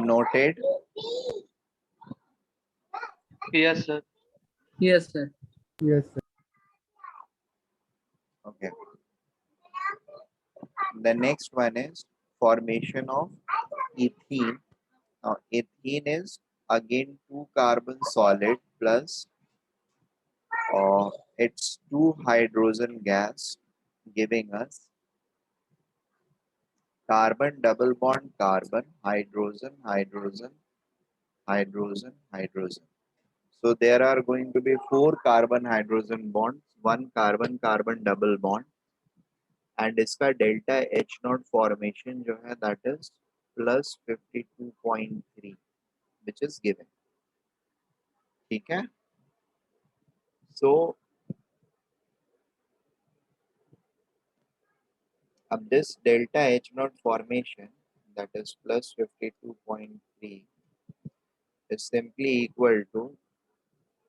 noted Yes, sir. Yes, sir. Yes, sir. okay the next one is formation of ethene now ethene is again two carbon solid plus it's two hydrogen gas giving us carbon double bond carbon hydrogen hydrogen hydrogen hydrogen so there are going to be four carbon hydrogen bonds one carbon carbon double bond and इसका delta H naught formation जो है that is plus 52.3 which is given ठीक है so अब this delta H naught formation that is plus 52.3 is simply equal to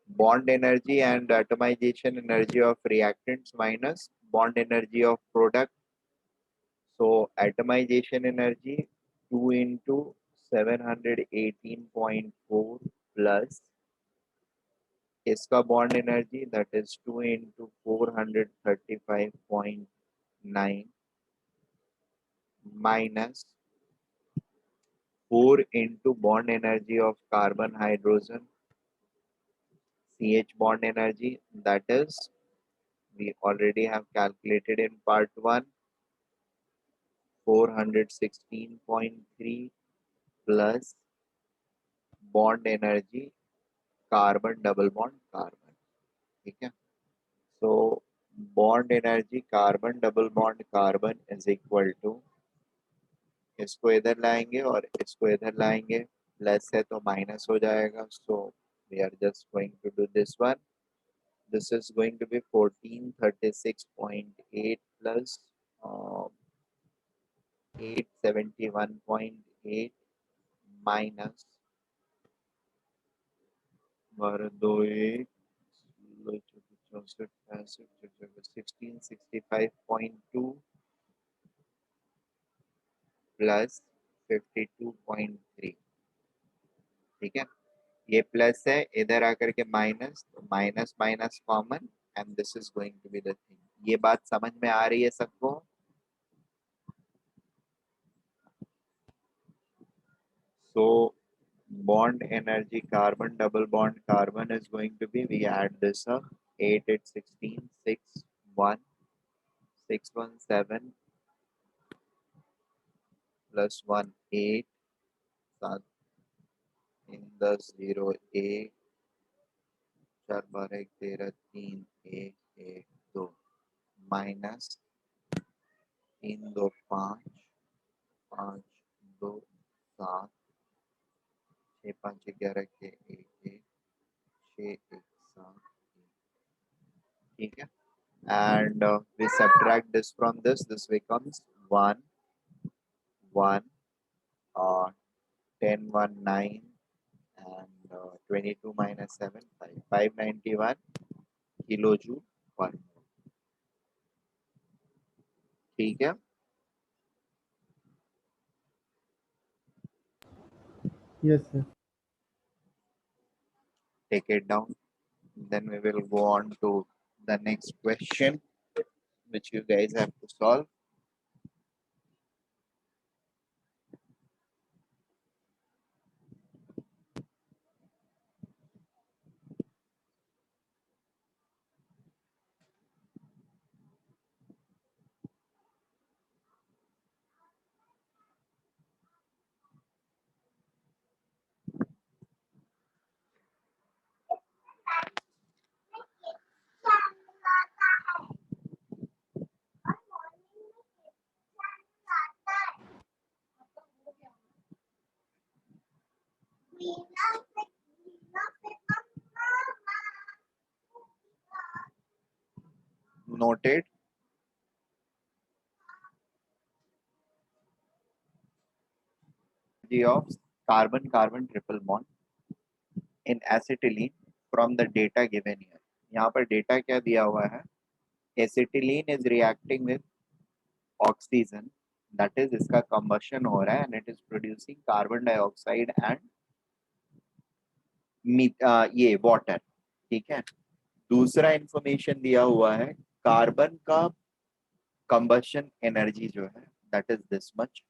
bond energy and atomization energy of reactants minus bond energy of product. So atomization energy 2 into 718.4 plus इसका bond energy that is 2 into 435.9 minus 4 into bond energy of carbon hydrogen CH bond energy that is we already have calculated in part 1 416.3 plus bond energy carbon double bond carbon ठीक है so bond energy carbon double bond carbon is equal to इसको इधर लाएंगे और इसको इधर लाएंगे plus है तो माइनस हो जाएगा so we are just going to do this one this is going to be 1436.8 plus 871.8 minus 12 1 Joseph acid 1665.2 plus 52.3, ठीक है। ये प्लस है, इधर आकर के माइनस, तो minus minus common and this is going to be the thing. ये बात समझ में आ रही है सबको? So bond energy carbon, double bond carbon is going to be, we add this up, 8 at 16 6 1 6 1 7 plus 1 8 7 in the 0 1 4 bar 1 13 3 1 1 2 minus 3 2 5 5 2 7 6 5 11 के 1 1 6 1 7, ठीक है। And we subtract this from this becomes 1 1 uh, 10 1 9 and 22 minus 7 5 591 kilojoule per mole, ठीक है। Yes, sir. Take it down, then we will go on to the next question which you guys have to solve. Noted. Energy of carbon carbon triple bond in acetylene from the data given here. यहाँ पर data क्या दिया हुआ है? Acetylene is reacting with oxygen, that is इसका combustion हो रहा है and it is producing carbon dioxide and ये water, ठीक है। दूसरा इंफॉर्मेशन दिया हुआ है कार्बन का combustion energy जो है that is this much,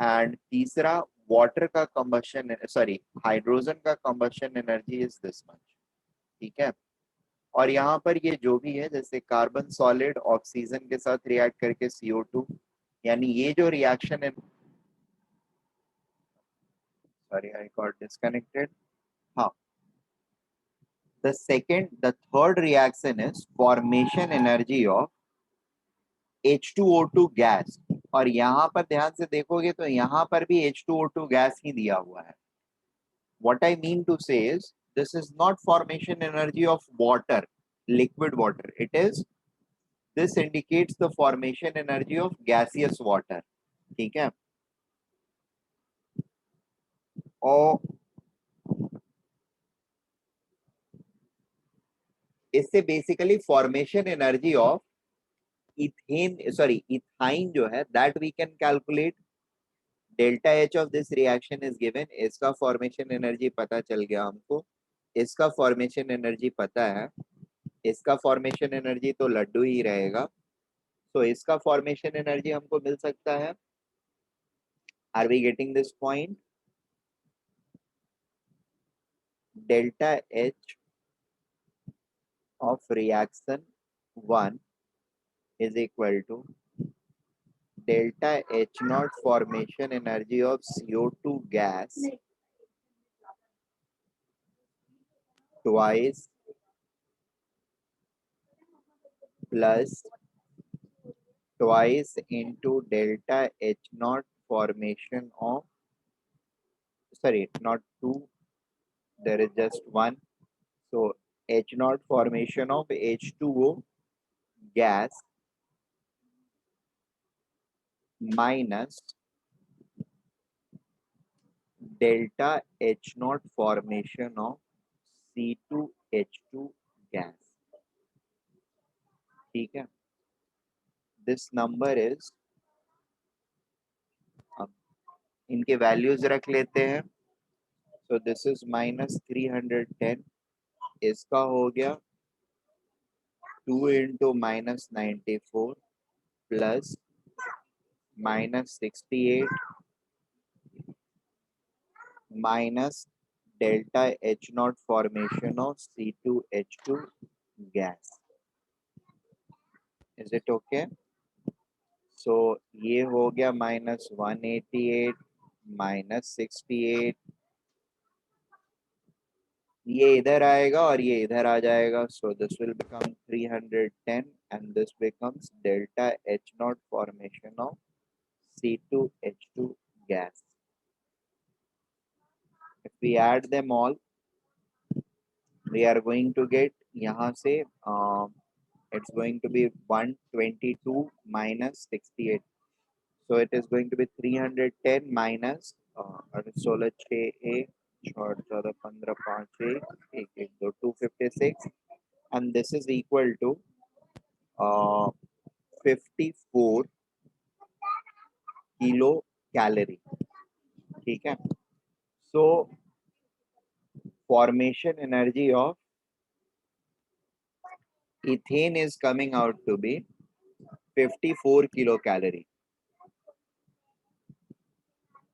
and तीसरा वाटर का combustion, सॉरी हाइड्रोजन का combustion energy is this much, ठीक है। और यहाँ पर ये जो भी है, जैसे कार्बन सॉलिड ऑक्सीजन के साथ रिएक्ट करके CO2, यानी ये जो रिएक्शन है, सॉरी आई गॉट डिस्कनेक्टेड, हाँ, the third reaction is formation energy of H2O2 gas. और यहाँ पर ध्यान से देखोगे तो यहाँ पर भी H2O2 गैस ही दिया हुआ है। What I mean to say is this is not formation energy of water, liquid water. This indicates the formation energy of gaseous water, ठीक है। और इससे basically formation energy of ethyne जो है that we can calculate. Delta H of this reaction is given, इसका formation energy पता चल गया हमको, इसका फॉर्मेशन एनर्जी पता है, इसका फॉर्मेशन एनर्जी तो लड्डू ही रहेगा, तो इसका फॉर्मेशन एनर्जी हमको मिल सकता है। Are we getting this point? Delta H of reaction 1 is equal to delta H naught formation energy of CO2 gas twice plus twice into delta H naught formation of, sorry, not 2, there is just 1, so H naught formation of H2O gas minus delta H naught formation of C2H2 gas, ठीक है, this number is, इनके values रख लेते हैं। सो this is -310, इसका हो गया 2 × -94 plus -68 minus delta H naught formation of C2H2 gas. Is it okay? So ये हो गया -188 -68, ये इधर आएगा और ये इधर आ जाएगा. So this will become 310 and this becomes delta H naught formation of C2H2 gas. If we add them all, we are going to get यहाँ से it's going to be 122 minus 68. So it is going to be 310 minus 16 6 14 15 5 1 1 2 256, and this is equal to 54 kilo calorie. ठीक है, so formation energy of ethane is coming out to be 54 kilocalorie.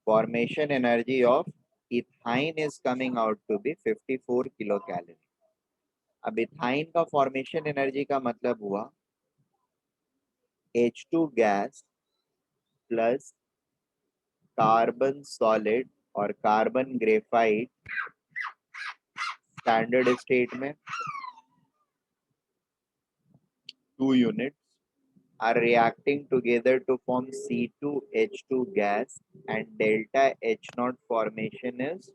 Formation energy of ethyne is coming out to be 54 kilocalorie. अब ethyne का formation energy का मतलब हुआ H2 gas plus carbon solid और carbon graphite standard state में 2 units are reacting together to form C2H2 gas, and delta H naught formation is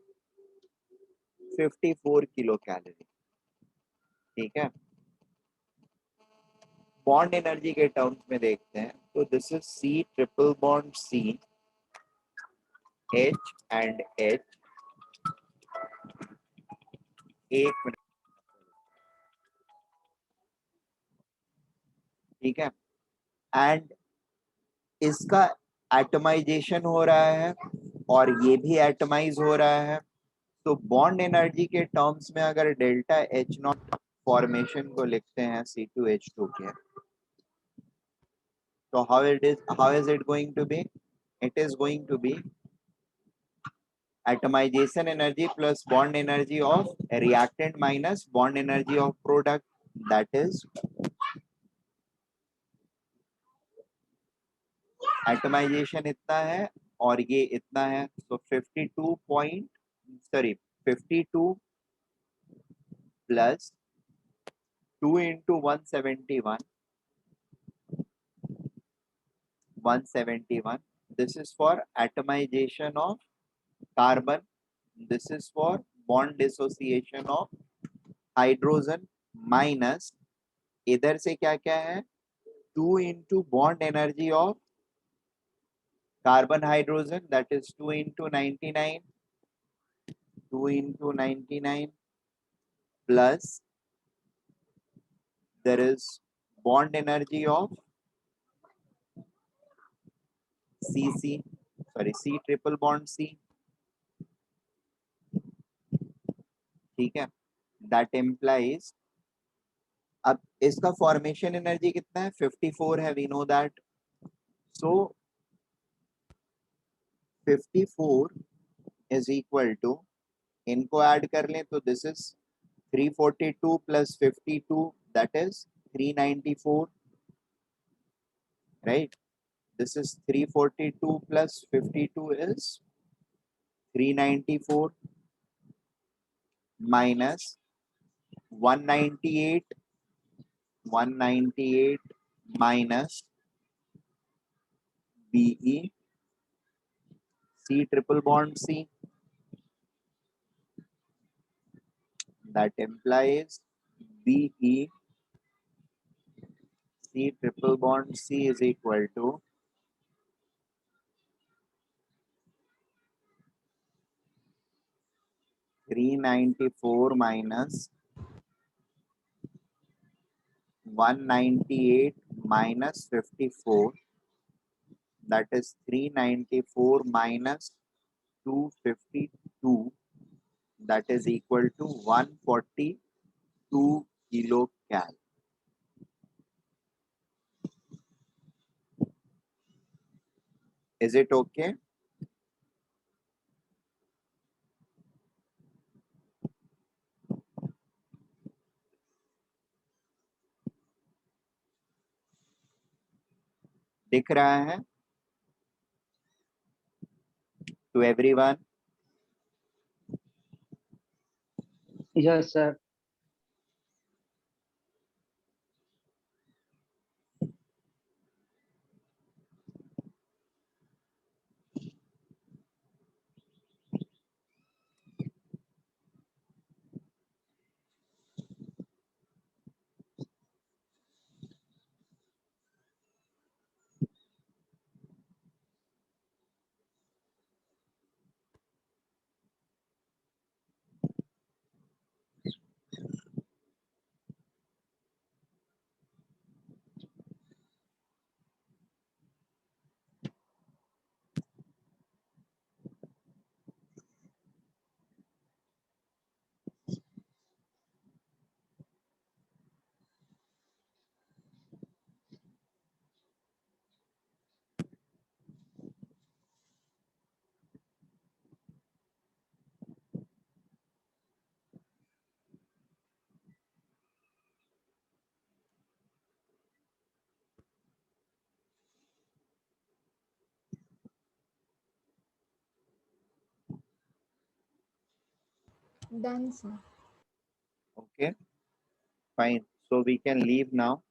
54 kilocalorie. ठीक है, bond energy के टर्म्स में देखते हैं तो this is C triple bond C H and H. एक minute, ठीक है, एंड इसका एटमाइजेशन हो रहा है और ये भी एटमाइज हो रहा है. तो बॉन्ड एनर्जी के टर्म्स में अगर डेल्टा H नॉट फॉर्मेशन को लिखते हैं C2H2 के, तो how is it going to be? It is going to be atomization energy plus bond energy of reactant minus bond energy of product, that is atomization इतना है और ये इतना है. So 52 plus 2 into 171. This is for atomization of carbon. This is for bond dissociation of hydrogen minus, इधर से क्या क्या है, 2 into bond energy of carbon hydrogen, that is 2 into 99 plus there is bond energy of C triple bond C. ठीक है, that implies, अब इसका formation energy कितना है, 54 है, we know that. So 54 is equal to, इनको ऐड कर लें तो this is 342 plus 52, that is 394, right? This is 342 plus 52 is 394 minus 198 minus BE C triple bond C. That implies BE C triple bond C is equal to 394 minus 198 minus 54, that is 394 minus 252, that is equal to 142 kilocal. Is it okay? दिख रहा है to everyone? Yes, sir. Done, sir. Okay, fine. So we can leave now.